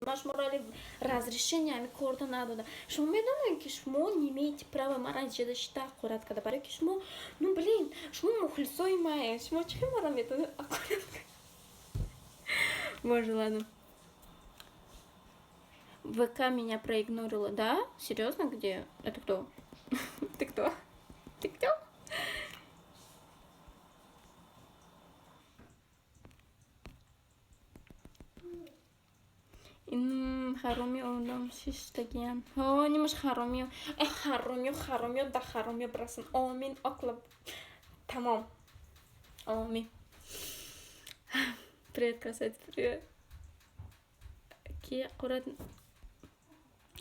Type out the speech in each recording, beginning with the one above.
Машмурали разрешениями координатора. Шумо медонем ки шумо не имеете права маран ҷида шита аккурат када. Барои ки шумо, ну блин, шумо мухлисои мае. Шумо чӣ мара метавонед аккурат? Боже, ладно. ВК меня проигнорила, да? Серьезно, где? Это кто? Ты кто? Ты кто? Харомиё ондам шиштагиян. О, немаш харомиё. Харомиё, да харомиё брасын. Амин, аклаб. Тамом. Амин. Привет, красавица, привет. Ки аккурат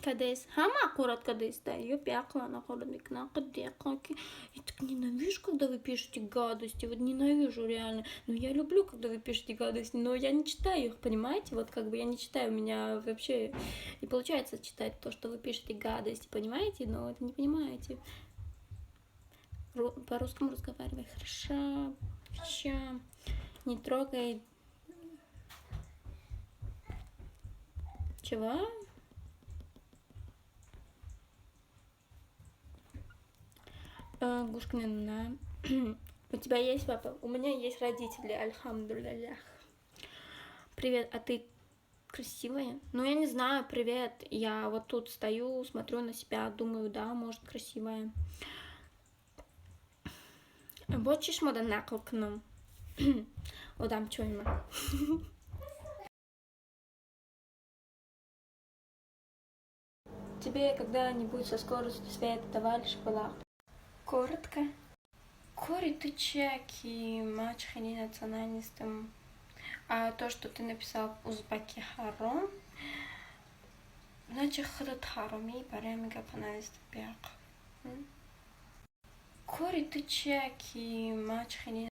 кадес. Хама аккурат кадес, да. Ёп, яклан аккурат микна. Кадекланки. Я так ненавижу, когда вы пишете гадости. Вот ненавижу реально. Но я люблю, когда вы пишете гадости, но я не читаю их, понимаете? Вот как бы я не читаю, у меня вообще не получается читать то, что вы пишете гадости, понимаете? Но это не понимаете. По-русскому разговаривай. Хорошо. Все. Не трогай. Чего? Гушкина. У тебя есть папа? У меня есть родители, альхамдулиллях. Привет, а ты красивая? Ну, я не знаю, привет. Я вот тут стою, смотрю на себя, думаю, да, может, красивая. Бочиш мода наколкном. Одам чойма. Тебе когда-нибудь со скоростью света давали шоколад? Коротко. Кори, ты чеки, мачхани националистам. А то, что ты написал узбаки харом, значит храт хароми, паремига паналист бяк. Кори, ты чеки, мачхани